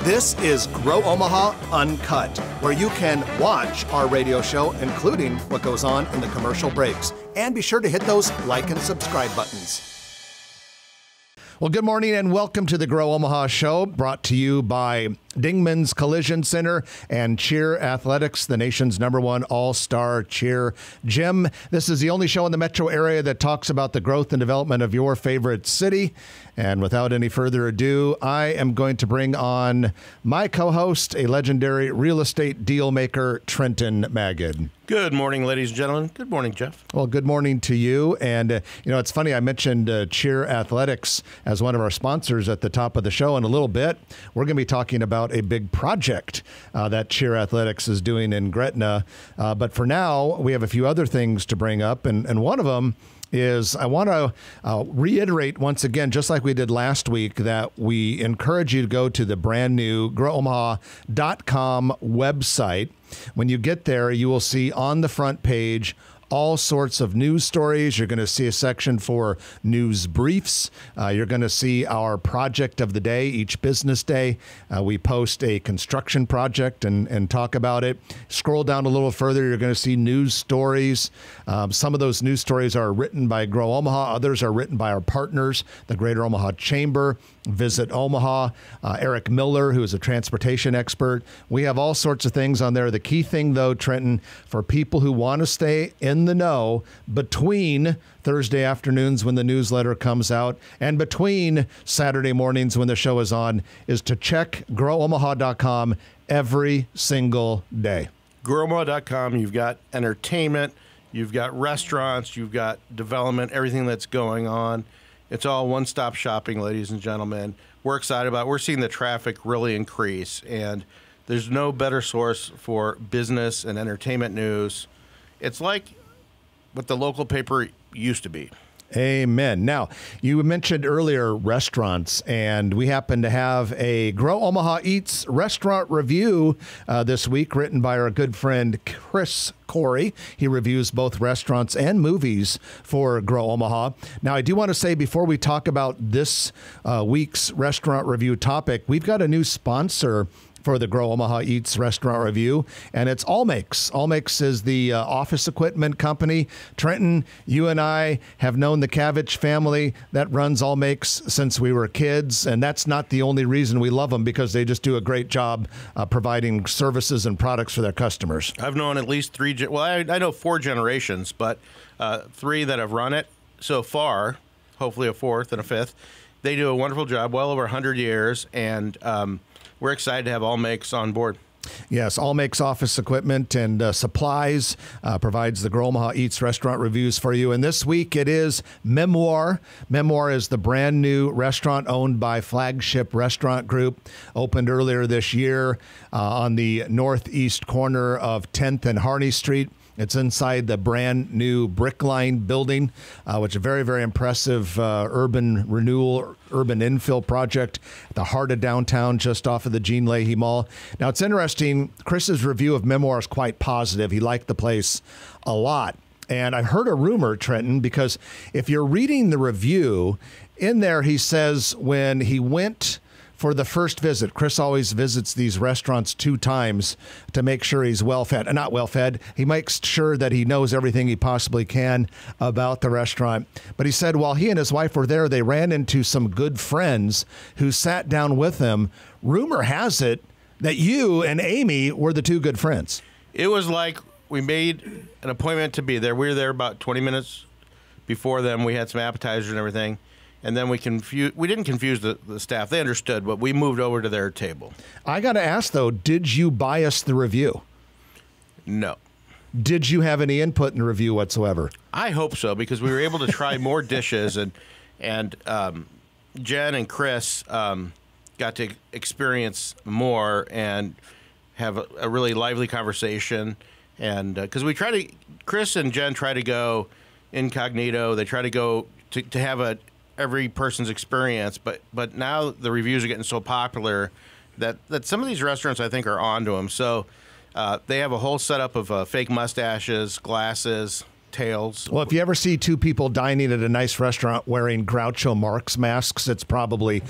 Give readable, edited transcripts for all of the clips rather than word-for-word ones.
This is Grow Omaha Uncut, where you can watch our radio show, including what goes on in the commercial breaks. And be sure to hit those like and subscribe buttons. Well, good morning and welcome to the Grow Omaha Show, brought to you by Dingman's Collision Center and Cheer Athletics, the nation's #1 all-star cheer gym. This is the only show in the metro area that talks about the growth and development of your favorite city. And without any further ado, I am going to bring on my co-host, a legendary real estate deal maker, Trenton Magid. Good morning, ladies and gentlemen. Good morning, Jeff. Well, good morning to you. And, it's funny, I mentioned Cheer Athletics as one of our sponsors at the top of the show. In a little bit, we're going to be talking about a big project that Cheer Athletics is doing in Gretna. But for now, we have a few other things to bring up. And one of them is I want to reiterate once again, just like we did last week, that we encourage you to go to the brand new growomaha.com website. When you get there, you will see on the front page all sorts of news stories. You're going to see a section for news briefs. You're going to see our project of the day. Each business day, we post a construction project and talk about it. Scroll down a little further, you're going to see news stories. Some of those news stories are written by Grow Omaha. Others are written by our partners, the Greater Omaha Chamber, Visit Omaha, Eric Miller, who is a transportation expert. We have all sorts of things on there. The key thing, though, Trenton, for people who want to stay in the know between Thursday afternoons when the newsletter comes out and between Saturday mornings when the show is on, is to check growomaha.com every single day. Growomaha.com, you've got entertainment, you've got restaurants, you've got development, everything that's going on. It's all one-stop shopping, ladies and gentlemen. We're excited about it. We're seeing the traffic really increase, and there's no better source for business and entertainment news. It's like what the local paper used to be. Amen. Now, you mentioned earlier restaurants, and we happen to have a Grow Omaha Eats restaurant review this week, written by our good friend Chris Corey. He reviews both restaurants and movies for Grow Omaha. Now, I do want to say before we talk about this week's restaurant review topic, we've got a new sponsor for the Grow Omaha Eats restaurant review, and it's Allmakes. Allmakes is the office equipment company. Trenton, you and I have known the Cavich family that runs Allmakes since we were kids, and that's not the only reason we love them, because they just do a great job providing services and products for their customers. I've known at least three, I know 4 generations, but 3 that have run it so far, hopefully a 4th and a 5th. They do a wonderful job, well over 100 years, and we're excited to have Allmakes on board. Yes, Allmakes office equipment and supplies provides the Grow Omaha Eats restaurant reviews for you. And this week it is Memoir. Memoir is the brand new restaurant owned by Flagship Restaurant Group, opened earlier this year on the northeast corner of 10th and Harney Street. It's inside the brand new Brickline building, which is a very, very impressive urban renewal, urban infill project at the heart of downtown, just off of the Jean Leahy Mall. Now, it's interesting. Chris's review of Memoir is quite positive. He liked the place a lot. And I heard a rumor, Trenton, because if you're reading the review, in there he says when he went for the first visit, Chris always visits these restaurants 2 times to make sure he's well-fed. Not well-fed. He makes sure that he knows everything he possibly can about the restaurant. But he said while he and his wife were there, they ran into some good friends who sat down with him. Rumor has it that you and Amy were the 2 good friends. It was like we made an appointment to be there. We were there about 20 minutes before them. We had some appetizers and everything. And then we didn't confuse the staff. They understood, but we moved over to their table. I got to ask, though, did you bias the review? No. Did you have any input in the review whatsoever? I hope so, because we were able to try more dishes, and Jen and Chris got to experience more and have a really lively conversation. And because Chris and Jen try to go incognito. They try to go to have every person's experience, but now the reviews are getting so popular that some of these restaurants, I think, are onto them. So they have a whole setup of fake mustaches, glasses, tails. Well, if you ever see two people dining at a nice restaurant wearing Groucho Marx masks, it's probably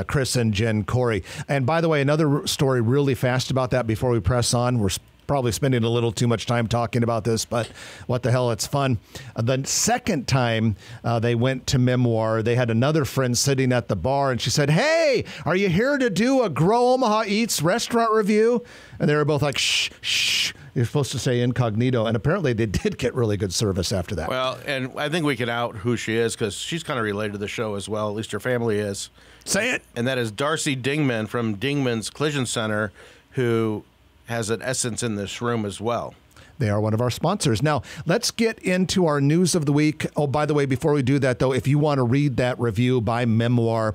Chris and Jen Corey. And by the way, another story really fast about that before we press on. We're probably spending a little too much time talking about this, but what the hell, it's fun. The second time they went to Memoir, they had another friend sitting at the bar, and she said, "Hey, are you here to do a Grow Omaha Eats restaurant review?" And they were both like, "Shh, shh." You're supposed to say incognito, and apparently they did get really good service after that. Well, and I think we can out who she is because she's kind of related to the show as well. At least her family is. Say it. And that is Darcy Dingman from Dingman's Collision Center, who has an essence in this room as well. They are one of our sponsors. Now, let's get into our news of the week. Oh, by the way, before we do that, though, if you want to read that review by Memoir,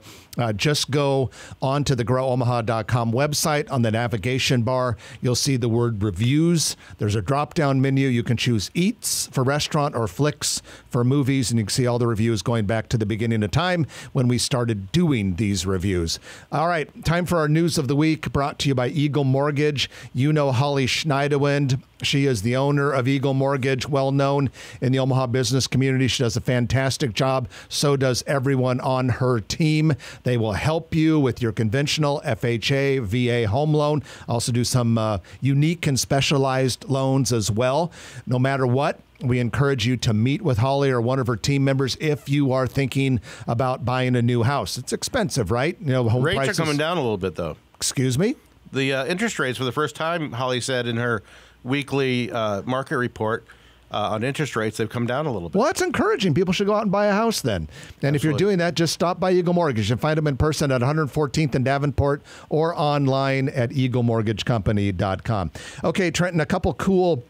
just go on to the growomaha.com website. On the navigation bar, you'll see the word reviews. There's a drop-down menu. You can choose Eats for restaurant or Flicks for movies, and you can see all the reviews going back to the beginning of time when we started doing these reviews. All right, time for our news of the week, brought to you by Eagle Mortgage. You know Holly Schneiderwind. She is the owner of Eagle Mortgage, well known in the Omaha business community. She does a fantastic job. So does everyone on her team. They will help you with your conventional FHA, VA home loan. Also do some unique and specialized loans as well. No matter what, we encourage you to meet with Holly or one of her team members if you are thinking about buying a new house. It's expensive, right? You know, home Rates prices are coming down a little bit, though. Excuse me? The interest rates, for the first time, Holly said in her weekly market report on interest rates, they've come down a little bit. Well, that's encouraging. People should go out and buy a house then. And if you're doing that, just stop by Eagle Mortgage and find them in person at 114th and Davenport or online at eaglemortgagecompany.com. Okay, Trenton, a couple cool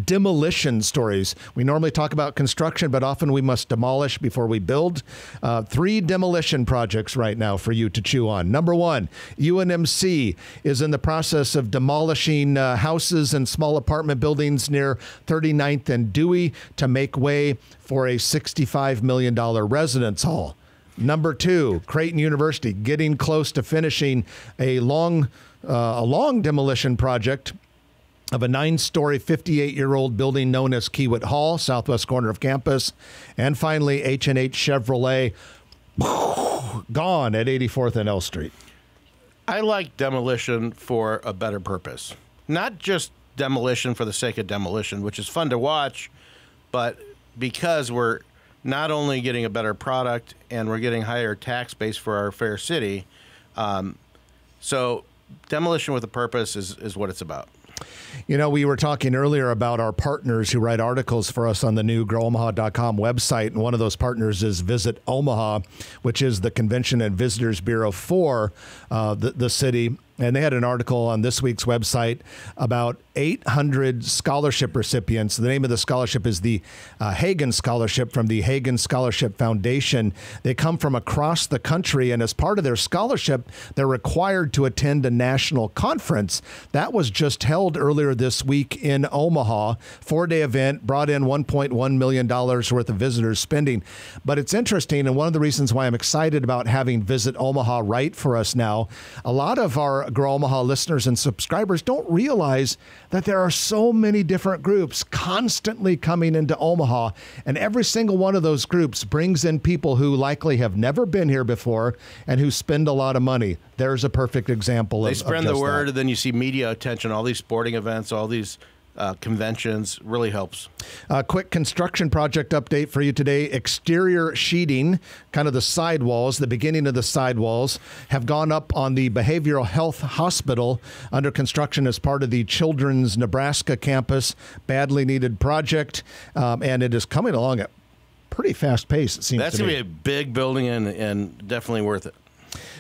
demolition stories. We normally talk about construction, but often we must demolish before we build. 3 demolition projects right now for you to chew on. Number 1, UNMC is in the process of demolishing houses and small apartment buildings near 39th and Dewey to make way for a $65 million residence hall. Number 2, Creighton University getting close to finishing a long demolition project of a 9-story, 58-year-old building known as Kiewit Hall, southwest corner of campus. And finally, H&H Chevrolet, gone at 84th and L Street. I like demolition for a better purpose. Not just demolition for the sake of demolition, which is fun to watch, but because we're not only getting a better product and we're getting higher tax base for our fair city. So demolition with a purpose is what it's about. You know, we were talking earlier about our partners who write articles for us on the new growomaha.com website, and one of those partners is Visit Omaha, which is the Convention and Visitors Bureau for the city. And they had an article on this week's website about 800 scholarship recipients. The name of the scholarship is the Hagen Scholarship from the Hagen Scholarship Foundation. They come from across the country, and as part of their scholarship, they're required to attend a national conference. That was just held earlier this week in Omaha. 4-day event, brought in $1.1 million worth of visitors spending. But it's interesting, and one of the reasons why I'm excited about having Visit Omaha write for us now, a lot of our Grow Omaha listeners and subscribers don't realize that there are so many different groups constantly coming into Omaha, and every single one of those groups brings in people who likely have never been here before and who spend a lot of money. There's a perfect example of They spread the just word, that. and then you see media attention, all these sporting events, all these conventions. Really helps. Quick construction project update for you today. Exterior sheeting, kind of the sidewalls, the beginning of the sidewalls, have gone up on the Behavioral Health Hospital under construction as part of the Children's Nebraska campus. Badly needed project, and it is coming along at pretty fast pace, it seems to me. That's going to be a big building and definitely worth it.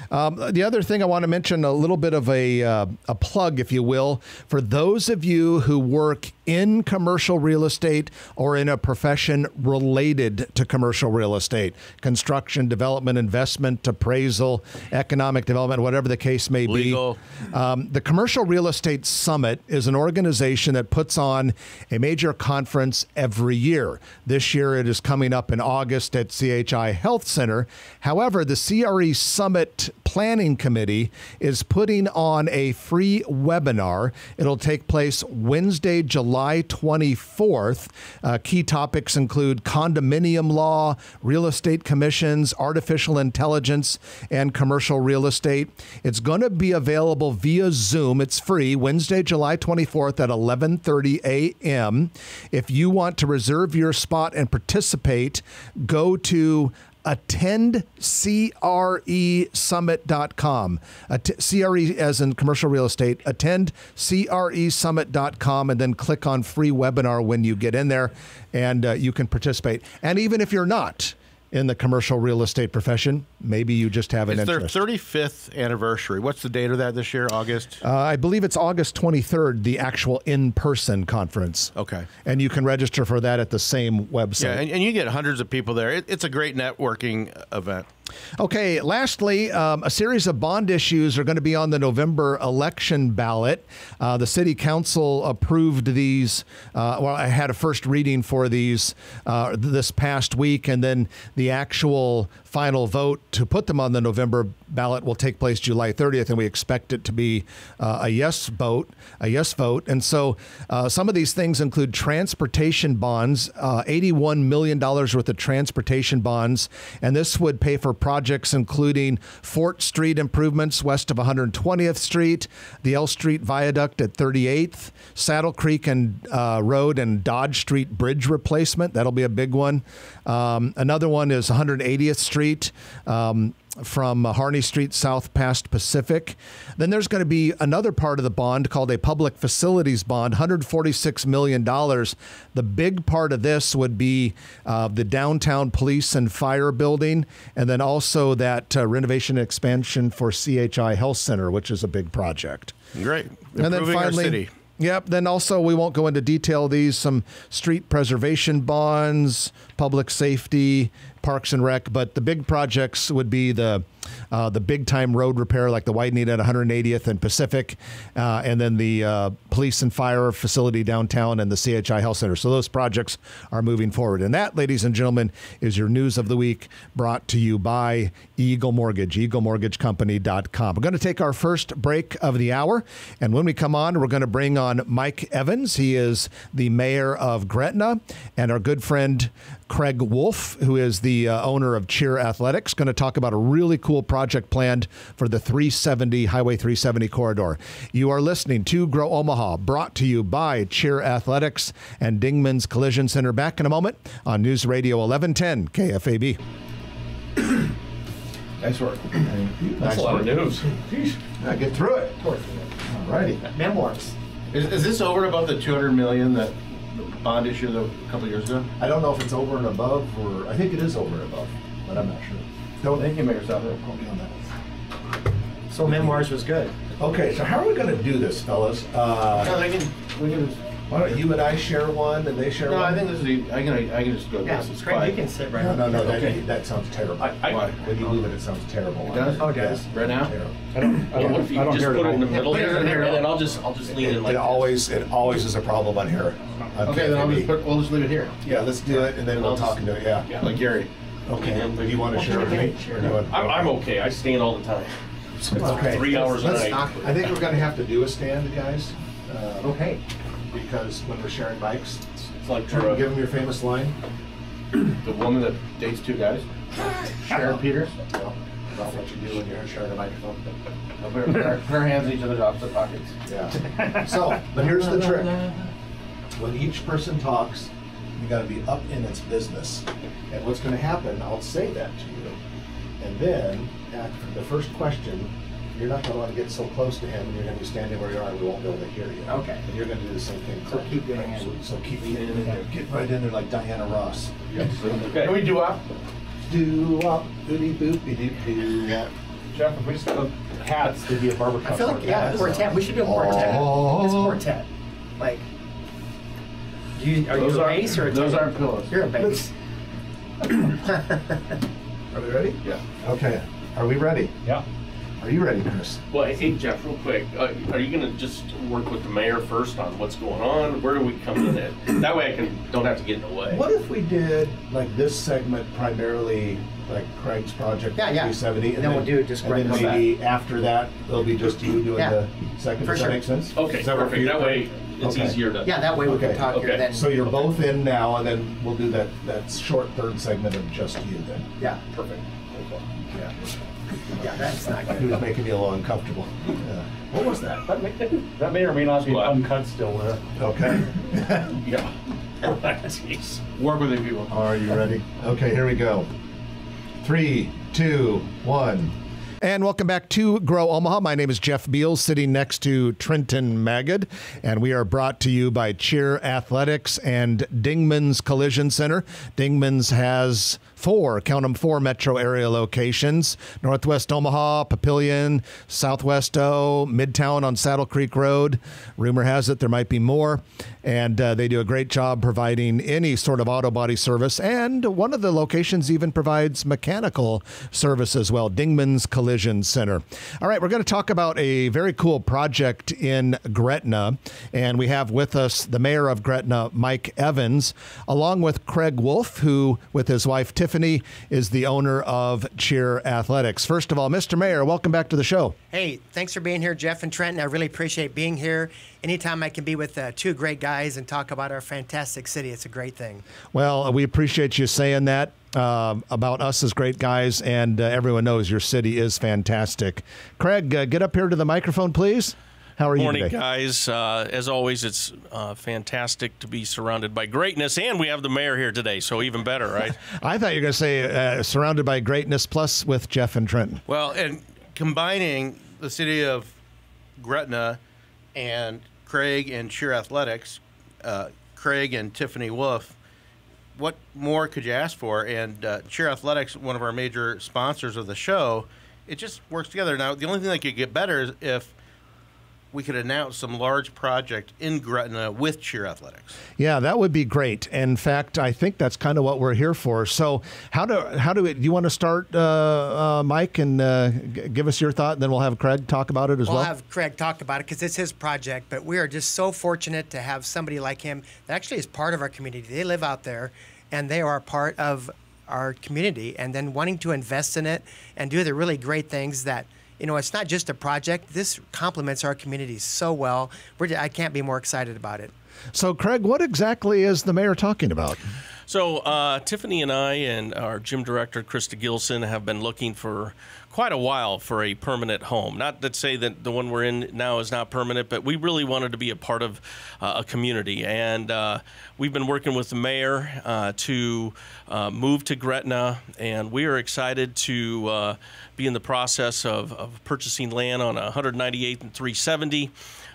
The other thing I want to mention, a little bit of a plug, if you will, for those of you who work in commercial real estate or in a profession related to commercial real estate, construction, development, investment, appraisal, economic development, whatever the case may Legal. be. The Commercial Real Estate Summit is an organization that puts on a major conference every year. This year it is coming up in August at CHI Health Center. However, the CRE Summit Planning Committee is putting on a free webinar. It'll take place Wednesday, July 24th. Key topics include condominium law, real estate commissions, artificial intelligence, and commercial real estate. It's going to be available via Zoom. It's free, Wednesday, July 24th at 11:30 a.m. If you want to reserve your spot and participate, go to attendcresummit.com. CRE as in commercial real estate. Attendcresummit.com and then click on free webinar when you get in there, and you can participate. And even if you're not in the commercial real estate profession, maybe you just have an interest. It's their 35th anniversary. What's the date of that this year? August? I believe it's August 23rd, the actual in-person conference. Okay. And you can register for that at the same website. Yeah, and you get hundreds of people there. It's a great networking event. Okay, lastly, a series of bond issues are going to be on the November election ballot. The City Council approved these. I had a first reading for these this past week, and then the actual final vote to put them on the November ballot will take place July 30th, and we expect it to be a yes vote. And so some of these things include transportation bonds, $81 million worth of transportation bonds, and this would pay for projects including Fort Street improvements west of 120th Street, the L Street Viaduct at 38th, Saddle Creek and Road and Dodge Street Bridge replacement. That'll be a big one. Another one is 180th Street. From Harney Street south past Pacific. Then there's going to be another part of the bond called a public facilities bond, $146 million. The big part of this would be the downtown police and fire building, and then also that renovation and expansion for CHI Health Center, which is a big project. Great. And then finally, our city. Yep. Then also, we won't go into detail these, some street preservation bonds, public safety, Parks and Rec, but the big projects would be the big time road repair like the widening at 180th and Pacific, and then the police and fire facility downtown and the CHI Health Center. So those projects are moving forward. And that, ladies and gentlemen, is your news of the week brought to you by Eagle Mortgage, eaglemortgagecompany.com. We're going to take our first break of the hour, and when we come on, we're going to bring on Mike Evans. He is the mayor of Gretna, and our good friend Craig Wolf, who is the owner of Cheer Athletics, going to talk about a really cool project planned for the Highway 370 corridor. You are listening to Grow Omaha, brought to you by Cheer Athletics and Dingman's Collision Center. Back in a moment on News Radio 1110 KFAB. Nice work. Thank you. That's a lot of news. Yeah, get through it. All righty. Memoirs. Is this over and above the $200 million that the bond issue a couple of years ago? I don't know if it's over and above, or I think it is over and above, but I'm not sure. Thank you, Mayor Southern. So Memoirs was good. Okay, so how are we going to do this, fellas? We can. Why don't you and I share one, and they share No, one? I think this is. I can just go. Yeah, This is Craig, fine. you can sit right No, Okay. that sounds terrible. Why? When you move it, it sounds terrible. It does? Oh, it does? Right now? Terrible. What if you just put it in the middle there, and then I'll just lean in like It always is a problem on here. Okay, then we'll just leave it here. Yeah, let's do it, and then we'll talk into it. Yeah. Like Gary. Okay. Do you want to share with me? Or do you want- I'm okay. I stand all the time. Okay. 3 hours a night. I think we're going to have to do a stand, guys. Okay. Because when we're sharing bikes, It's like give them your famous line. The woman that dates two guys. Sharon Peters. No, about what you do when you're sharing a microphone. Put her hands in each other's opposite pockets. Yeah. So, but here's the trick. When each person talks, you got to be up in its business. And what's going to happen, I'll say that to you. And then, after the first question, you're not going to want to get so close to him, and you're going to be standing where you are, and we won't be able to hear you. Okay. And you're going to do the same thing. So keep doing it. So keep getting in there. Get right in there like Diana Ross. Can we do up? Do-wop, doody-boop-de-doo-doo. Jeff, if we just put hats, there'd be a barber I feel like, yeah, quartet. We should do a quartet. Oh. It's quartet. Like, are you a bass or a Those tenor? aren't pillows. You're a bass. Are we ready? Yeah. Okay. Are we ready? Yeah. Are you ready, Chris? Well, hey, Jeff, real quick, are you going to just work with the mayor first on what's going on? Where do we come in at? That way I don't have to get in the way. What if we did like this segment primarily like Craig's project, Yeah, 370, and then we'll do just and then Gretna maybe after that it'll be just you doing the second. Does that make sense? Okay, Does that work for perfect. you? That way it's easier to. Yeah, that way we can talk here. Okay. Then. So you're both in now, and then we'll do that short third segment of just you then. Yeah. Perfect. Yeah. Yeah, that's not He good. was making me a little uncomfortable. What was that? That may or may not be uncut still there. Okay. Yeah. Jeez. Work with it if you want. Are you ready? Okay, here we go. 3, 2, 1. And welcome back to Grow Omaha. My name is Jeff Beals, sitting next to Trenton Magid, and we are brought to you by Cheer Athletics and Dingman's Collision Center. Dingman's has 4 metro area locations: Northwest Omaha, Papillion, Southwest O, Midtown on Saddle Creek Road. Rumor has it there might be more. And they do a great job providing any sort of auto body service. And one of the locations even provides mechanical service as well, Dingman's Collision Center. All right, we're going to talk about a very cool project in Gretna. And we have with us the mayor of Gretna, Mike Evans, along with Craig Wolf, who, with his wife Tiffany, is the owner of Cheer Athletics. First of all, Mr. Mayor, welcome back to the show. Hey, thanks for being here, Jeff and Trenton. I really appreciate being here. Anytime I can be with 2 great guys and talk about our fantastic city, it's a great thing. Well, we appreciate you saying that about us as great guys, and everyone knows your city is fantastic. Craig, get up here to the microphone, please. How are you Morning, today? guys. As always, it's fantastic to be surrounded by greatness, and we have the mayor here today, so even better, right? I thought you were going to say surrounded by greatness plus with Jeff and Trenton. Well, and combining the city of Gretna and Craig and Cheer Athletics, Craig and Tiffany Wolf, what more could you ask for? And Cheer Athletics, one of our major sponsors of the show, it just works together. Now, the only thing that could get better is if we could announce some large project in Gretna with Cheer Athletics. Yeah, that would be great. In fact, I think that's kind of what we're here for. So do you want to start, Mike, and give us your thought, and then we'll have Craig talk about it as well? We'll have Craig talk about it because it's his project, but we are just so fortunate to have somebody like him that actually is part of our community. They live out there, and they are part of our community, and then wanting to invest in it and do the really great things that, you know, it's not just a project. This complements our community so well. I can't be more excited about it. So, Craig, what exactly is the mayor talking about? So Tiffany and I and our gym director, Krista Gilson, have been looking for quite a while for a permanent home. Not to say that the one we're in now is not permanent, but we really wanted to be a part of a community. And we've been working with the mayor to move to Gretna, and we are excited to be in the process of purchasing land on 198th and 370.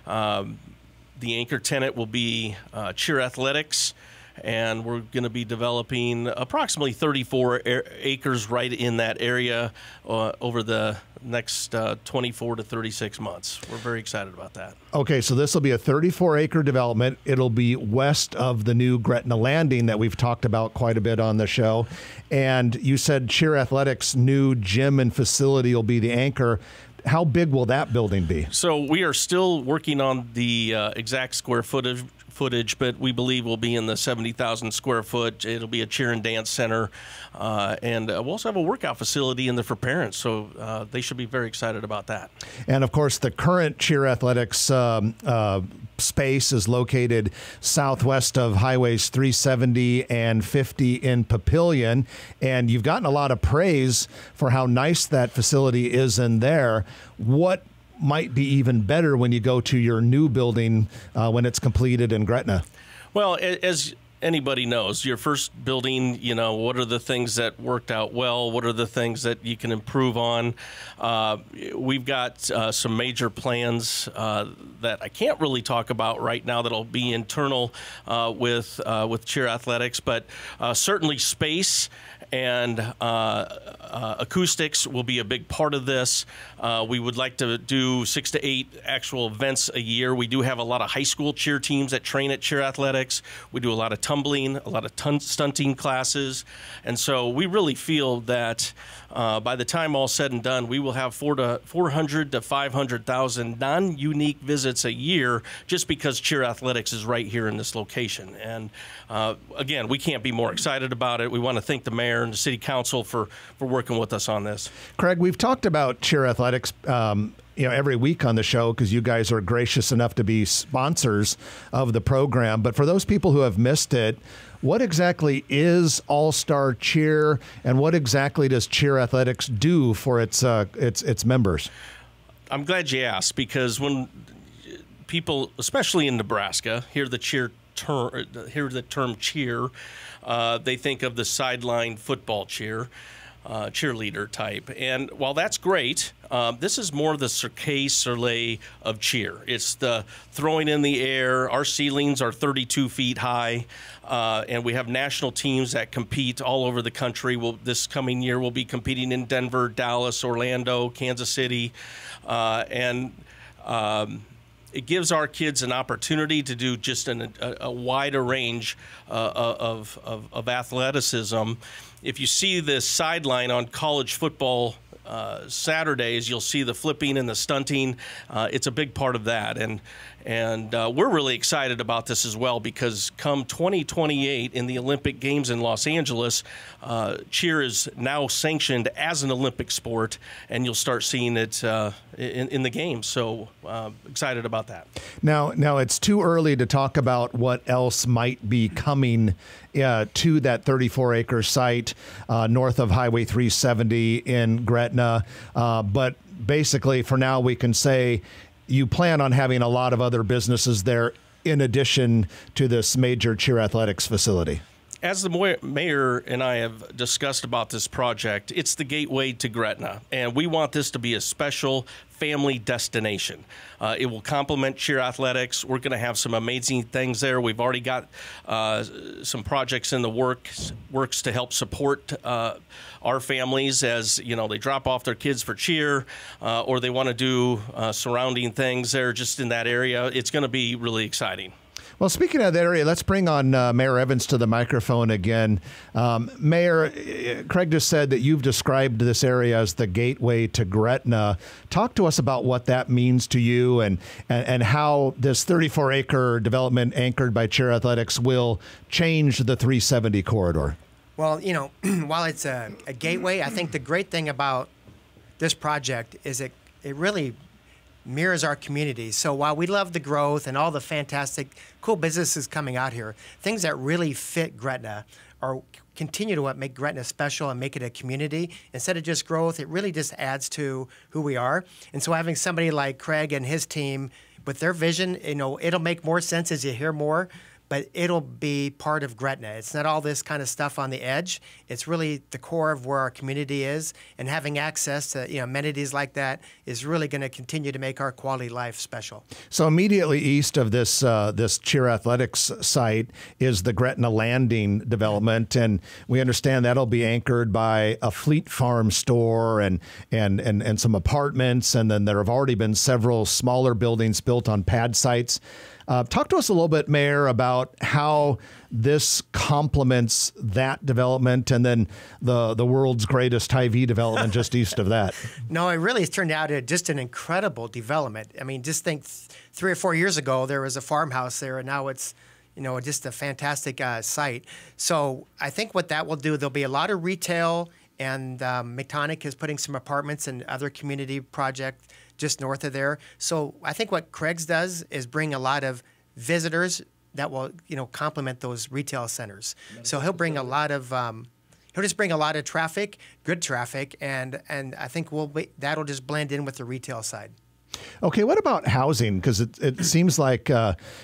The anchor tenant will be Cheer Athletics, and we're going to be developing approximately 34 acres right in that area over the next 24 to 36 months. We're very excited about that. Okay, so this will be a 34-acre development. It'll be west of the new Gretna Landing that we've talked about quite a bit on the show. And you said Cheer Athletics' new gym and facility will be the anchor. How big will that building be? So we are still working on the exact square footage, but we believe we'll be in the 70,000 square foot. It'll be a cheer and dance center, and we'll also have a workout facility in there for parents, so they should be very excited about that. And of course, the current Cheer Athletics space is located southwest of highways 370 and 50 in Papillion, and you've gotten a lot of praise for how nice that facility is in there. What might be even better when you go to your new building when it's completed in Gretna? Well, as anybody knows, your first building, you know, what are the things that worked out well? What are the things that you can improve on? We've got some major plans that I can't really talk about right now that'll be internal with Cheer Athletics, but certainly space and acoustics will be a big part of this. We would like to do 6 to 8 actual events a year. We do have a lot of high school cheer teams that train at Cheer Athletics. We do a lot of tumbling, a lot of stunting classes. And so we really feel that By the time all said and done, we will have 400 to 500,000 non-unique visits a year just because cheer athletics is right here in this location. And again, we can't be more excited about it. We want to thank the mayor and the city council for working with us on this. Craig, we've talked about cheer athletics every week on the show because you guys are gracious enough to be sponsors of the program. But for those people who have missed it, what exactly is All-Star Cheer, and what exactly does cheer athletics do for its members? I'm glad you asked, because when people, especially in Nebraska, hear the term cheer, they think of the sideline football cheerleader type. And while that's great, this is more the Cirque Soleil of cheer. It's the throwing in the air. Our ceilings are 32 feet high, and we have national teams that compete all over the country. This coming year, we'll be competing in Denver, Dallas, Orlando, Kansas City, and it gives our kids an opportunity to do just a wider range of athleticism. If you see this sideline on college football Saturdays, you'll see the flipping and the stunting. It's a big part of that. And we're really excited about this as well, because come 2028 in the Olympic Games in Los Angeles, cheer is now sanctioned as an Olympic sport, and you'll start seeing it in the games. So excited about that. Now it's too early to talk about what else might be coming to that 34-acre site north of Highway 370 in Gretna. But basically, for now, we can say you plan on having a lot of other businesses there in addition to this major cheer athletics facility. As the mayor and I have discussed about this project, it's the gateway to Gretna, and we want this to be a special family destination. It will complement cheer athletics. We're going to have some amazing things there. We've already got some projects in the works to help support our families as they drop off their kids for cheer, or they want to do surrounding things there just in that area. It's going to be really exciting. Well, speaking of that area, let's bring on Mayor Evans to the microphone again. Mayor, Craig just said that you've described this area as the gateway to Gretna. Talk to us about what that means to you and how this 34-acre development anchored by cheer athletics will change the 370 corridor. Well, while it's a gateway, I think the great thing about this project is it really mirrors our community. So while we love the growth and all the fantastic, cool businesses coming out here, things that really fit Gretna or continue to make Gretna special and make it a community, instead of just growth, it really just adds to who we are. And so having somebody like Craig and his team with their vision, it'll make more sense as you hear more, but it'll be part of Gretna. It's not all this kind of stuff on the edge. It's really the core of where our community is, and having access to amenities like that is really going to continue to make our quality life special. So immediately east of this this cheer athletics site is the Gretna Landing development, and we understand that'll be anchored by a Fleet Farm store and some apartments, and then there have already been several smaller buildings built on pad sites. Talk to us a little bit, Mayor, about how this complements that development and then the world's greatest Hy-Vee development just east of that. No, it really has turned out just an incredible development. I mean, just think 3 or 4 years ago, there was a farmhouse there, and now it's just a fantastic site. So I think what that will do, there'll be a lot of retail, and Mectonic is putting some apartments and other community projects just north of there. So I think what Craig's does is bring a lot of visitors that will, complement those retail centers. So he'll bring a lot of, he'll just bring a lot of traffic, good traffic, and I think that'll just blend in with the retail side. Okay, what about housing? Because it seems like,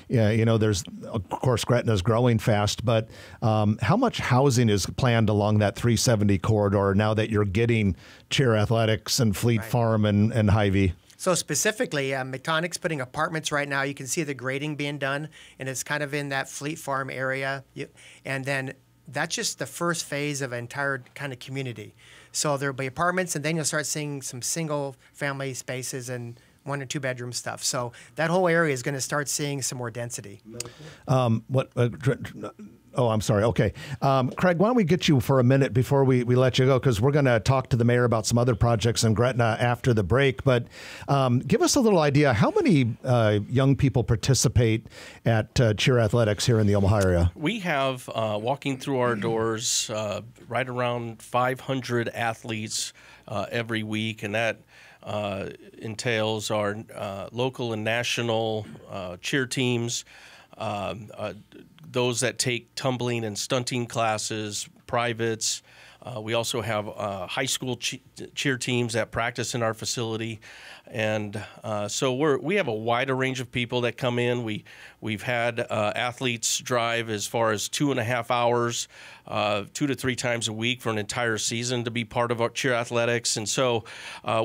there's, of course, Gretna's growing fast, but how much housing is planned along that 370 corridor now that you're getting cheer athletics and Fleet Farm and Hy-Vee? So specifically, Mectonic's putting apartments right now. You can see the grading being done, and it's kind of in that Fleet Farm area. And then that's just the first phase of an entire kind of community. So there'll be apartments, and then you'll start seeing some single-family spaces and 1 or 2 bedroom stuff. So that whole area is going to start seeing some more density. Oh, I'm sorry. Okay. Craig, why don't we get you for a minute before we let you go, because we're going to talk to the mayor about some other projects in Gretna after the break. But give us a little idea, how many young people participate at cheer athletics here in the Omaha area? We have, walking through our doors, right around 500 athletes every week, and that entails our local and national cheer teams, those that take tumbling and stunting classes, privates. We also have high school cheer teams that practice in our facility. And so we have a wider range of people that come in. We've had athletes drive as far as 2.5 hours, 2 to 3 times a week for an entire season to be part of our cheer athletics. And so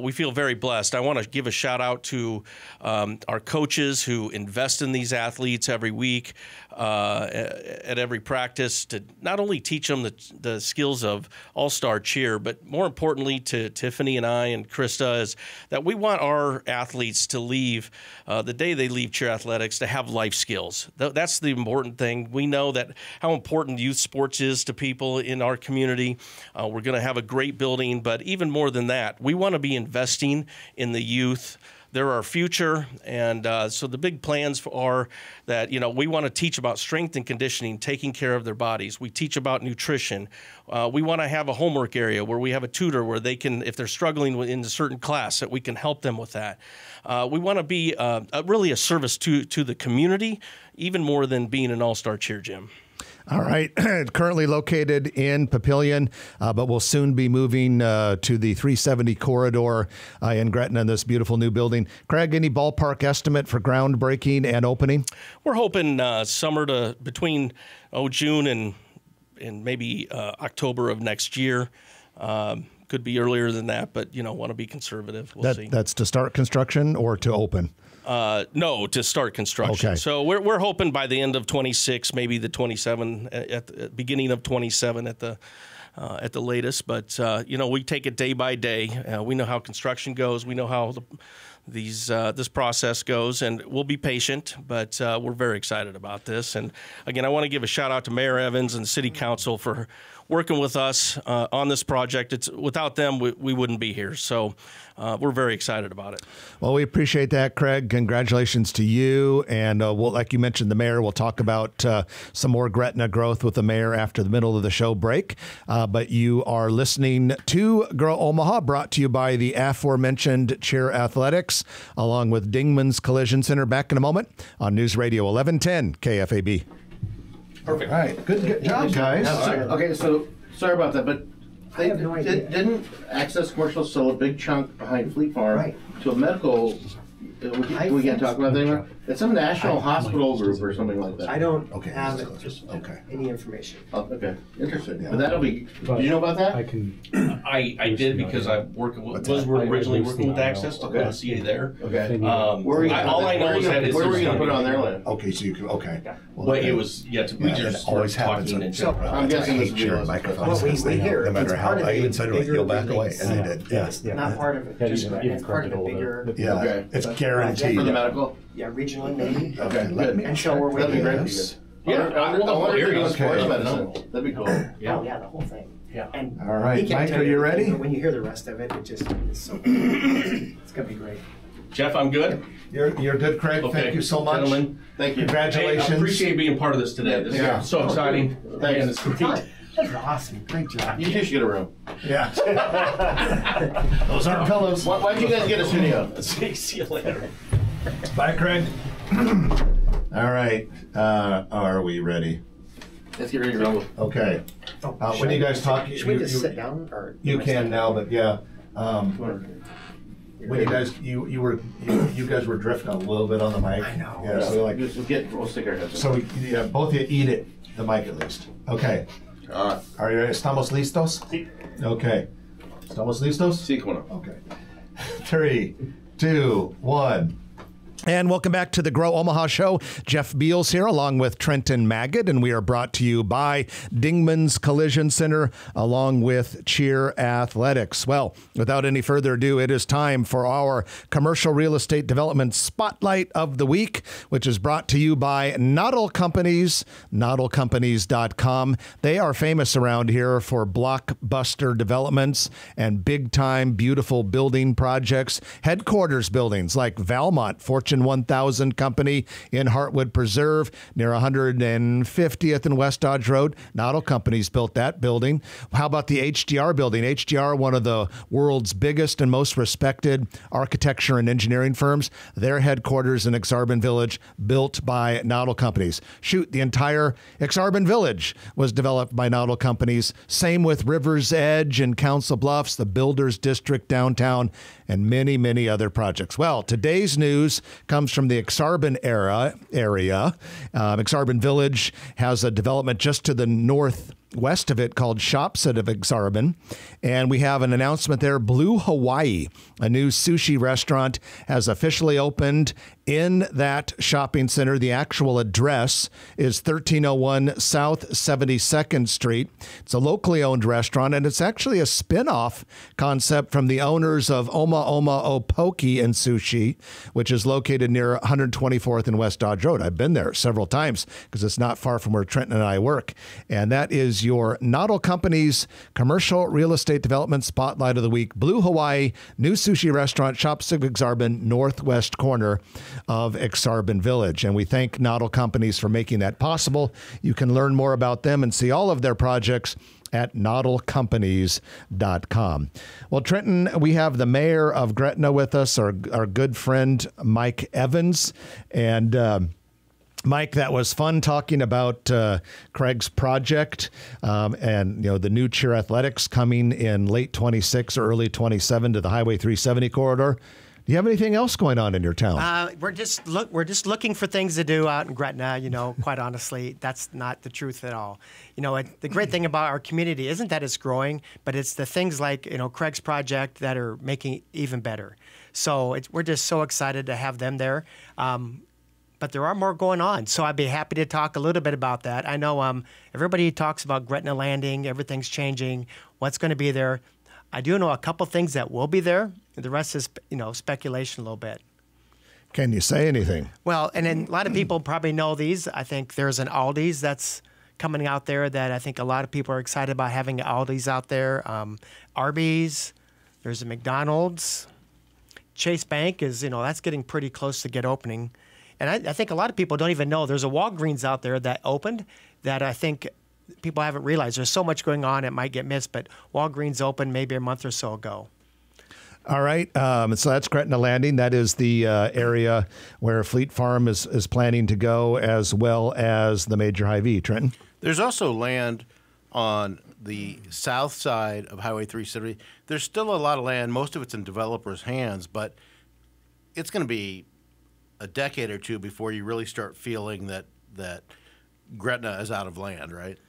we feel very blessed. I want to give a shout out to our coaches who invest in these athletes every week at every practice to not only teach them the skills of all-star cheer, but more importantly to Tiffany and I and Krista is that we want our athletes to leave the day they leave cheer athletics to have life skills. That's the important thing. We know that how important youth sports is to people in our community. We're going to have a great building, but even more than that, we want to be investing in the youth. They're our future, and so the big plans are that, we want to teach about strength and conditioning, taking care of their bodies. We teach about nutrition. We want to have a homework area where we have a tutor where they can, if they're struggling in a certain class, that we can help them with that. We want to be really a service to the community, even more than being an all-star cheer gym. All right. Currently located in Papillion, but we'll soon be moving to the 370 corridor in Gretna in this beautiful new building. Craig, any ballpark estimate for groundbreaking and opening? We're hoping summer to between June and maybe October of next year. Could be earlier than that, but want to be conservative. We'll see. That's to start construction or to open? No, to start construction. Okay. So we're hoping by the end of 26, maybe the 27 at the beginning of 27 at the latest. But we take it day by day. We know how construction goes. We know how this process goes, and we'll be patient. But we're very excited about this. And again, I want to give a shout out to Mayor Evans and the City Council for working with us on this project. Without them, we wouldn't be here. So we're very excited about it. Well, we appreciate that, Craig. Congratulations to you. And like you mentioned, the mayor, we'll talk about some more Gretna growth with the mayor after the middle of the show break. But you are listening to Grow Omaha, brought to you by the aforementioned Cheer Athletics, along with Dingman's Collision Center. Back in a moment on News Radio 1110 KFAB. Perfect. All right. Good job, guys. Okay, so sorry about that, but I have no idea. Didn't Access Commercial sell a big chunk behind Fleet Farm to a medical? We can't talk about that anymore. It's some national hospital group or something like that. I don't have any information. Oh, okay, interesting. But that'll be. Did you know about that? I did because I was originally working with Access to put a CA there. Okay. All I know is that where were you going to put it on their land? Okay, so you can. Okay. Well, but it was we just always happens. talking and So, I'm guessing this Sharing microphones. Well, we hear no matter it's how part of I a even said to bigger you'll back away, release. and they did. It's not part of it. Just it's part of a bigger. Yeah, Okay. it's guaranteed. For the medical? Yeah, regionally maybe. Okay, Let me. And so we're That'd be waiting. great. Yeah, I wonder if you're doing sports Okay. medicine. That'd be cool. Oh yeah, the whole thing. Yeah. And All right, he can't Mike, tell are you ready? everything, but when you hear the rest of it, it's so good. It's gonna be great. Jeff, I'm good. You're good, Craig. Okay. Thank you so much. Gentlemen. Thank you. Congratulations. Hey, I appreciate being part of this today. This Yeah. is so exciting. Thanks. And it's great. That's awesome. Great job. You two should get a room. Yeah. Those aren't pillows. Why'd you guys get a studio? See you later. Bye, Craig. All right. Are we ready? Let's get ready to roll. Okay. Oh, When you guys talk, should we just sit down or You can now, but yeah. When you guys you guys were drifting a little bit on the mic. I know. Yeah. So like We'll stick our heads. so yeah, both of you eat it. The mic at least. Okay. Are you ready? ¿Estamos listos? Sí. Okay. ¿Estamos listos? Sí, come on. Okay. 3, 2, 1. And welcome back to the Grow Omaha Show. Jeff Beals here along with Trenton Magid, and we are brought to you by Dingman's Collision Center along with Cheer Athletics. Well, without any further ado, it is time for our commercial real estate development spotlight of the week, which is brought to you by Noddle Companies, noddlecompanies.com. They are famous around here for blockbuster developments and big-time, beautiful building projects. Headquarters buildings like Valmont, Fortune 1000 company in Heartwood Preserve near 150th and West Dodge Road. Noddle Companies built that building. How about the HDR building? HDR, one of the world's biggest and most respected architecture and engineering firms. Their headquarters in Exarban Village, built by Noddle Companies. Shoot, the entire Exarban Village was developed by Noddle Companies. Same with River's Edge and Council Bluffs, the Builders District downtown, and many, many other projects. Well, today's news comes from the Exarban area. Exarban Village has a development just to the northwest of it called Shopsit of Exarban. And we have an announcement there. Blue Hawaii, a new sushi restaurant, has officially opened in that shopping center. The actual address is 1301 South 72nd Street. It's a locally owned restaurant, and it's actually a spin-off concept from the owners of Oma Opoki and Sushi, which is located near 124th and West Dodge Road. I've been there several times because it's not far from where Trenton and I work. And that is your Noddle Companies commercial real estate development spotlight of the week. Blue Hawaii, new sushi restaurant, Shopsit Exarban, northwest corner of Exarban Village. And we thank Noddle Companies for making that possible. You can learn more about them and see all of their projects at noddlecompanies.com. Well, Trenton, we have the mayor of Gretna with us, our good friend, Mike Evans. And Mike, that was fun talking about Craig's project and the new Cheer Athletics coming in late 26 or early 27 to the Highway 370 corridor. Do you have anything else going on in your town? We're just looking for things to do out in Gretna. Quite honestly, that's not the truth at all. The great thing about our community isn't that it's growing, but it's the things like Craig's project that are making it even better. So we're just so excited to have them there. But there are more going on, so I'd be happy to talk a little bit about that. I know everybody talks about Gretna Landing, everything's changing, what's going to be there. I do know a couple things that will be there. The rest is, speculation a little bit. Can you say anything? Well, and then a lot of people probably know these. I think there's an Aldi's that's coming out there that I think a lot of people are excited about having Aldi's out there. Arby's, there's a McDonald's. Chase Bank is, that's getting pretty close to get opening. And I think a lot of people don't even know there's a Walgreens out there that opened that I think people haven't realized. There's so much going on, it might get missed, but Walgreens opened maybe a month or so ago. All right. So that's Gretna Landing. That is the area where Fleet Farm is planning to go, as well as the major Hy-Vee. Trenton? There's also land on the south side of Highway 370. There's still a lot of land. Most of it's in developers' hands, but it's going to be a decade or two before you really start feeling that Gretna is out of land, right?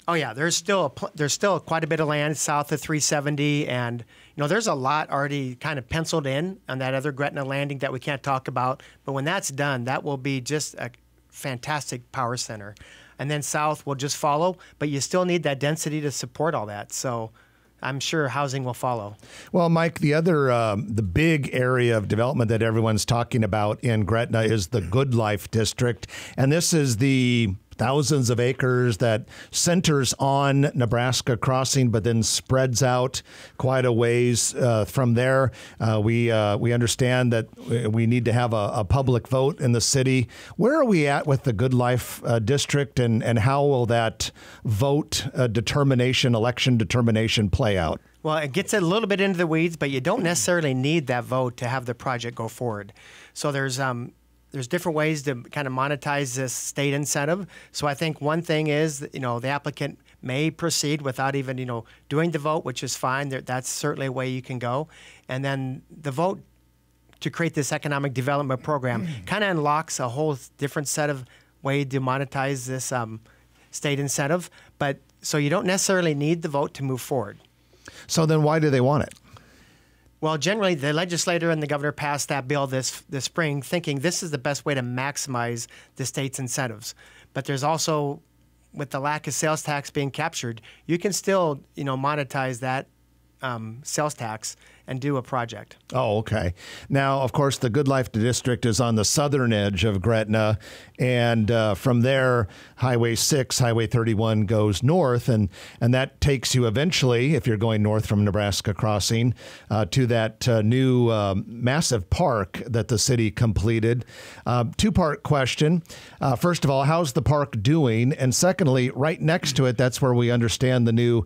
Oh yeah, there's still quite a bit of land south of 370, and there's a lot already kind of penciled in on that other Gretna Landing that we can't talk about. But when that's done, that will be just a fantastic power center, and then south will just follow. But you still need that density to support all that. So I'm sure housing will follow. Well, Mike, the other the big area of development that everyone's talking about in Gretna is the Good Life District, and this is the thousands of acres that centers on Nebraska Crossing, but then spreads out quite a ways from there. We understand that we need to have a public vote in the city. Where are we at with the Good Life District, and how will that vote election determination play out? Well, it gets a little bit into the weeds, but you don't necessarily need that vote to have the project go forward. So there's different ways to kind of monetize this state incentive. So I think one thing is, the applicant may proceed without even, doing the vote, which is fine. That's certainly a way you can go. And then the vote to create this economic development program kind of unlocks a whole different set of way to monetize this state incentive. So you don't necessarily need the vote to move forward. So then why do they want it? Well, generally, the legislator and the governor passed that bill this spring, thinking this is the best way to maximize the state's incentives. But there's also, with the lack of sales tax being captured, you can still, monetize that sales tax and do a project. Oh, okay. Now, of course, the Good Life District is on the southern edge of Gretna, and from there, Highway 6, Highway 31 goes north, and that takes you eventually, if you're going north from Nebraska Crossing, to that new massive park that the city completed. Two-part question. First of all, how's the park doing? And secondly, right next to it, that's where we understand the new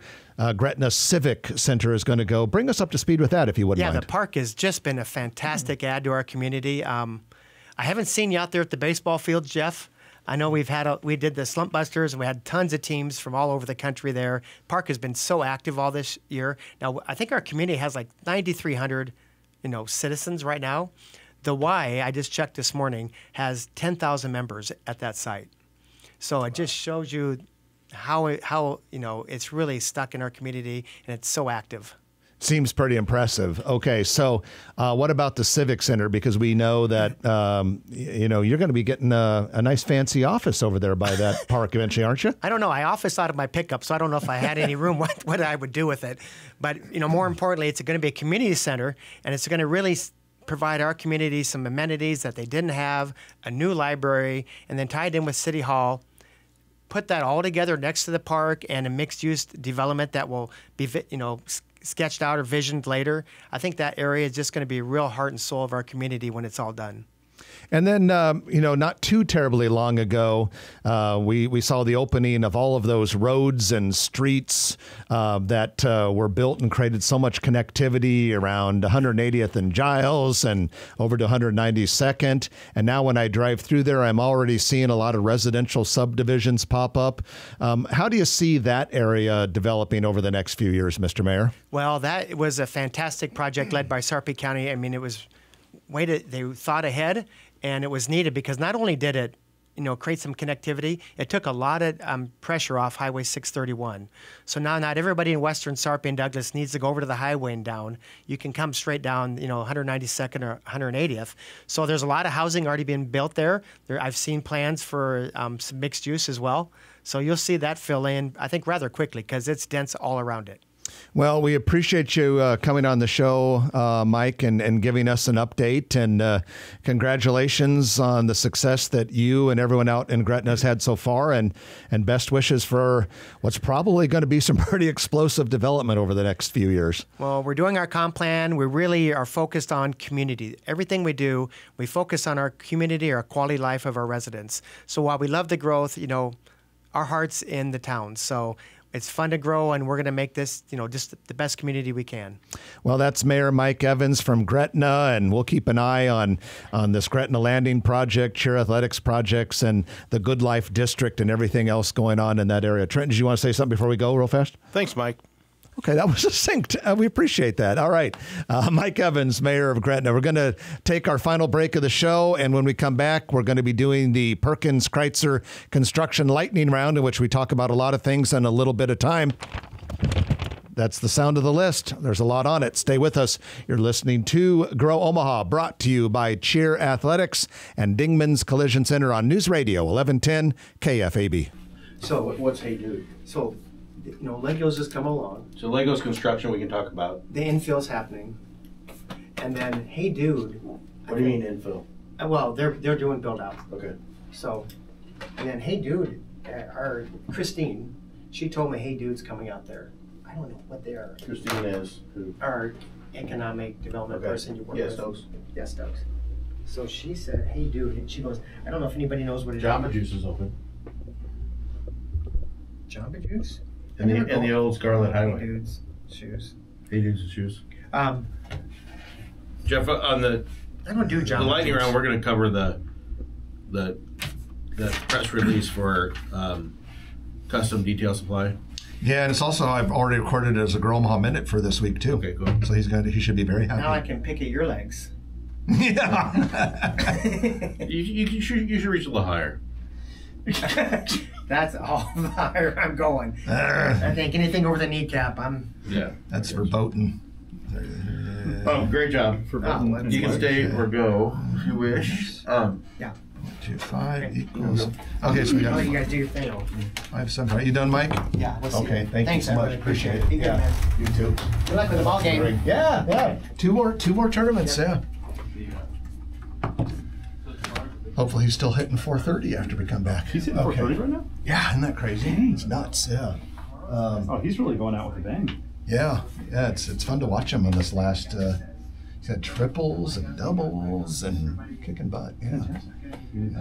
Gretna Civic Center is going to go. Bring us up to speed with that, if you wouldn't mind. Yeah, the park has just been a fantastic add to our community. I haven't seen you out there at the baseball fields, Jeff. I know we did the Slump Busters, and we had tons of teams from all over the country there. Park has been so active all this year. Now, I think our community has like 9,300, citizens right now. The Y, I just checked this morning, has 10,000 members at that site. So it just shows you how it's really stuck in our community, and it's so active. Seems pretty impressive. Okay, so what about the Civic Center? Because we know that you're going to be getting a nice fancy office over there by that park eventually, aren't you? I don't know. I office out of my pickup, so I don't know if I had any room what I would do with it. But more importantly, it's going to be a community center, and it's going to really provide our community some amenities that they didn't have, a new library, and then tied in with City Hall. Put that all together next to the park and a mixed-use development that will be, sketched out or visioned later. I think that area is just going to be a real heart and soul of our community when it's all done. And then, not too terribly long ago, we saw the opening of all of those roads and streets that were built and created so much connectivity around 180th and Giles and over to 192nd. And now when I drive through there, I'm already seeing a lot of residential subdivisions pop up. How do you see that area developing over the next few years, Mr. Mayor? Well, that was a fantastic project led by Sarpy County. I mean, it was they thought ahead, and it was needed because not only did it, create some connectivity, it took a lot of pressure off Highway 631. So now not everybody in Western Sarpy and Douglas needs to go over to the highway and down. You can come straight down, 192nd or 180th. So there's a lot of housing already being built there. I've seen plans for some mixed use as well. So you'll see that fill in, I think, rather quickly because it's dense all around it. Well, we appreciate you coming on the show, Mike, and giving us an update. And congratulations on the success that you and everyone out in Gretna has had so far. And best wishes for what's probably going to be some pretty explosive development over the next few years. Well, we're doing our comp plan. We really are focused on community. Everything we do, we focus on our community, our quality of life of our residents. So while we love the growth, our heart's in the town. So it's fun to grow, and we're going to make this, just the best community we can. Well, that's Mayor Mike Evans from Gretna, and we'll keep an eye on this Gretna Landing project, Cheer Athletics projects, and the Good Life District and everything else going on in that area. Trent, did you want to say something before we go real fast? Thanks, Mike. Okay, that was succinct. We appreciate that. All right. Mike Evans, Mayor of Gretna. We're going to take our final break of the show, and when we come back, we're going to be doing the Perkins-Kreitzer Construction Lightning Round, in which we talk about a lot of things in a little bit of time. That's the sound of the list. There's a lot on it. Stay with us. You're listening to Grow Omaha, brought to you by Cheer Athletics and Dingman's Collision Center on News Radio 1110 KFAB. So what's Hey Dude? So Legos just come along. So Legos construction we can talk about. The infill's happening, and then Hey Dude. What do you mean infill? Well, they're doing build out. Okay. So, and then Hey Dude, our Christine, she told me Hey Dude's coming out there. I don't know what they are. Christine is who? Our economic development person you work with. Stokes. Yeah, Stokes. So she said, Hey Dude, and she goes, I don't know if anybody knows what it is. Jamba Juice is open. Jamba Juice? In the old Scarlet Highway. Hey Dude's shoes. Hey Dude's shoes. Jeff, on the I don't do Jamba the lightning Juice. round, we're going to cover the press release for custom detail supply. Yeah, and it's also, I've already recorded it as a Grow Omaha Minute for this week, too. Okay, cool. So he should be very happy. Now I can pick at your legs. Yeah. you should reach a little higher. That's all higher I'm going. I think anything over the kneecap, That's verboten. Great job. You can stay or go if you wish. Yeah. 2.5 equals. Okay, so we got. Oh, you guys do your thing. 5.7. Are you done, Mike? Yeah. We'll see Okay, you. thank Thanks, you so I much. really Appreciate it. Be good, man. You too. Good luck with the ball game. Yeah. Two more tournaments. Yeah. Hopefully he's still hitting 430 after we come back. He's hitting 430 right now? Yeah, isn't that crazy? It's nuts. Yeah. Oh, he's really going out with a bang. Yeah. It's fun to watch him on this last. He's had triples and doubles and kicking butt. Yeah.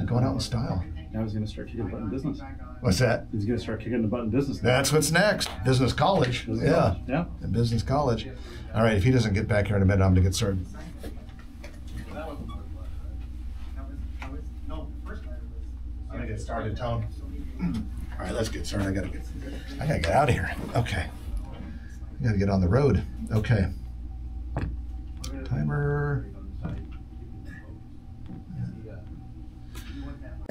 Going out in style. Now he's going to start kicking the butt in business. What's that? He's going to start kicking the butt in business. That's what's next. Business college. Yeah. In business college. All right. If he doesn't get back here in a minute, I'm going to get started. I'm going to get started, Tone. All right, let's get started. I gotta get out of here. Okay. I gotta get on the road. Okay. Timer.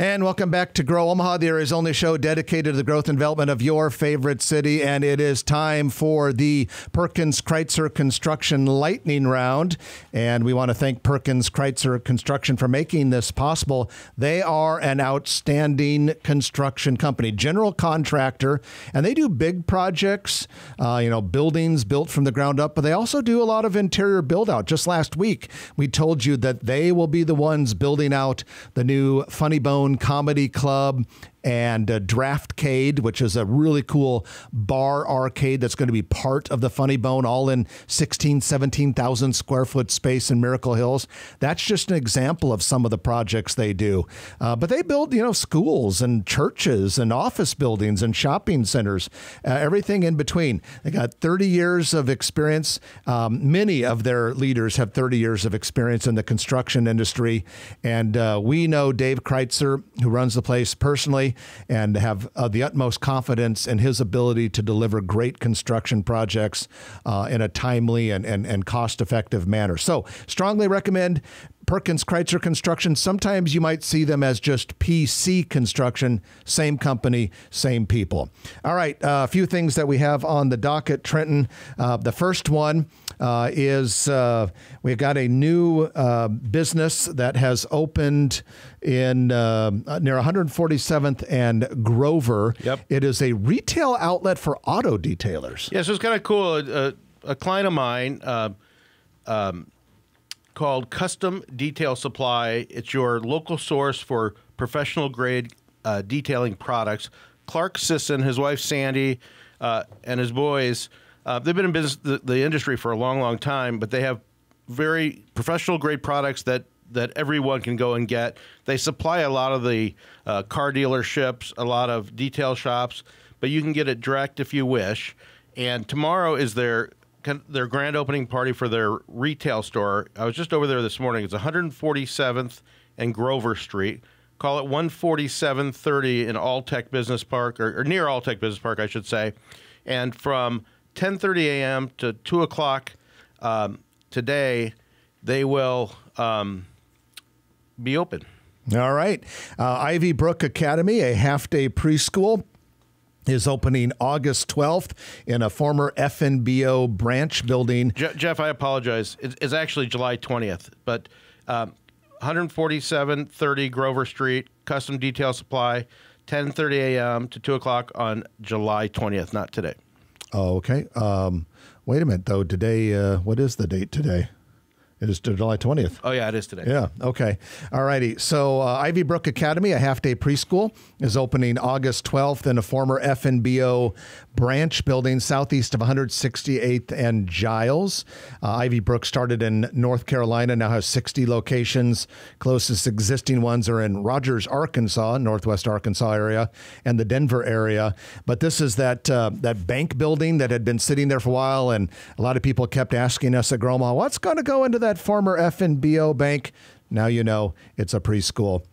And welcome back to Grow Omaha, the area's only show dedicated to the growth and development of your favorite city. And it is time for the Perkins Kreitzer Construction Lightning Round. And we want to thank Perkins Kreitzer Construction for making this possible. They are an outstanding construction company, general contractor, and they do big projects, buildings built from the ground up, but they also do a lot of interior build out. Just last week, we told you that they will be the ones building out the new Funny Bone Comedy Club and Draftcade, which is a really cool bar arcade that's going to be part of the Funny Bone, all in 17,000 square foot space in Miracle Hills. That's just an example of some of the projects they do. But they build, schools and churches and office buildings and shopping centers, everything in between. They got 30 years of experience. Many of their leaders have 30 years of experience in the construction industry. And we know Dave Kreitzer, who runs the place personally, and have the utmost confidence in his ability to deliver great construction projects in a timely and cost-effective manner. So strongly recommend Perkins Kreitzer Construction. Sometimes you might see them as just PC Construction, same company, same people. All right, a few things that we have on the docket, Trenton. The first one is we've got a new business that has opened in near 147th and Grover. Yep. It is a retail outlet for auto detailers. Yeah, so it's kind of cool. A client of mine called Custom Detail Supply. It's your local source for professional grade detailing products. Clark Sisson, his wife Sandy, and his boys, they've been in business, the industry for a long, long time, but they have very professional grade products that everyone can go and get. They supply a lot of the car dealerships, a lot of detail shops, but you can get it direct if you wish. And tomorrow is their grand opening party for their retail store. I was just over there this morning. It's 147th and Grover Street. Call it 14730 in Alltech Business Park, or near Alltech Business Park, I should say. And from 10:30 a.m. to 2 o'clock today, they will be open. All right. Ivy Brook Academy, a half-day preschool, is opening August 12th in a former FNBO branch building. Jeff, I apologize. It's actually July 20th, but 14730 Grover Street, Custom Detail Supply, 10:30 a.m. to 2 o'clock on July 20th, not today. Oh, okay. Wait a minute, though. Today, what is the date today? It is July 20th. Oh, yeah, it is today. Yeah, okay. All righty. So Ivy Brook Academy, a half-day preschool, is opening August 12th in a former FNBO branch building southeast of 168th and Giles. Ivy Brook started in North Carolina, now has 60 locations. Closest existing ones are in Rogers, Arkansas, northwest Arkansas area, and the Denver area. But this is that bank building that had been sitting there for a while, and a lot of people kept asking us at Groma, what's going to go into that former FNBO bank? Now you know it's a preschool.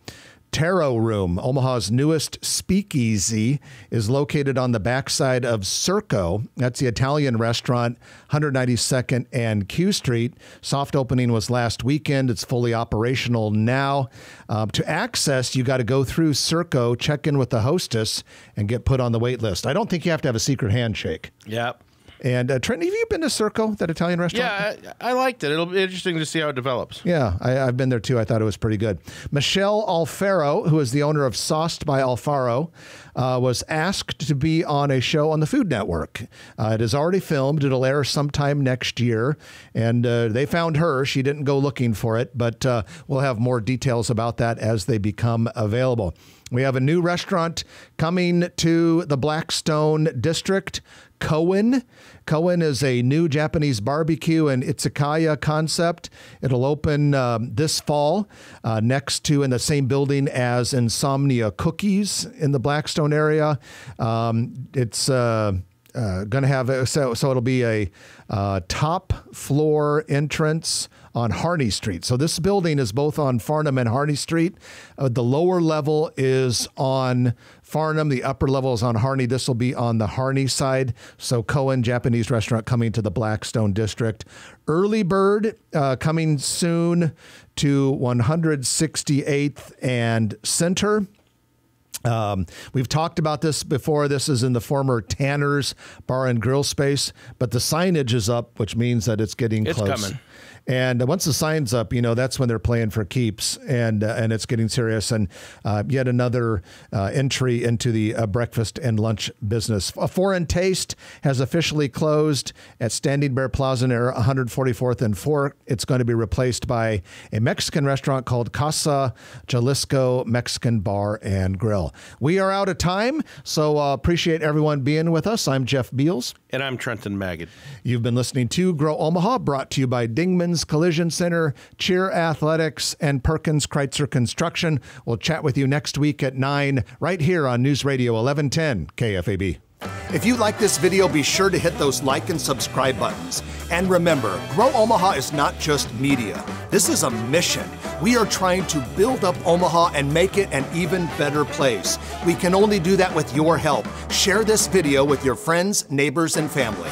Taro Room, Omaha's newest speakeasy, is located on the backside of Circo. That's the Italian restaurant, 192nd and Q Street. Soft opening was last weekend. It's fully operational now. To access, you got to go through Circo, check in with the hostess, and get put on the wait list. I don't think you have to have a secret handshake. Yep. And Trenton, have you been to Circo, that Italian restaurant? Yeah, I liked it. It'll be interesting to see how it develops. Yeah, I've been there too. I thought it was pretty good. Michelle Alfaro, who is the owner of Sauced by Alfaro, was asked to be on a show on the Food Network. It is already filmed. It'll air sometime next year. And they found her. She didn't go looking for it, but we'll have more details about that as they become available. We have a new restaurant coming to the Blackstone district, Cohen. Cohen is a new Japanese barbecue and izakaya concept. It'll open this fall next to in the same building as Insomnia Cookies in the Blackstone area. It's going to have, so it'll be a top floor entrance on Harney Street. So this building is both on Farnham and Harney Street. The lower level is on Farnham. The upper level is on Harney. This will be on the Harney side. So Cohen, Japanese restaurant coming to the Blackstone district. Early Bird coming soon to 168th and Center. We've talked about this before. This is in the former Tanner's Bar and Grill space, but the signage is up, which means that it's getting close. It's coming. And once the sign's up, that's when they're playing for keeps, and it's getting serious. And yet another entry into the breakfast and lunch business. A Foreign Taste has officially closed at Standing Bear Plaza near 144th and 4th. It's going to be replaced by a Mexican restaurant called Casa Jalisco Mexican Bar and Grill. We are out of time, so appreciate everyone being with us. I'm Jeff Beals. And I'm Trenton Magid. You've been listening to Grow Omaha, brought to you by Dingman's Collision Center, Cheer Athletics, and Perkins Kreitzer Construction. We'll chat with you next week at 9 right here on News Radio 1110 KFAB. If you like this video, be sure to hit those like and subscribe buttons. And remember, Grow Omaha is not just media. This is a mission. We are trying to build up Omaha and make it an even better place. We can only do that with your help. Share this video with your friends, neighbors, and family.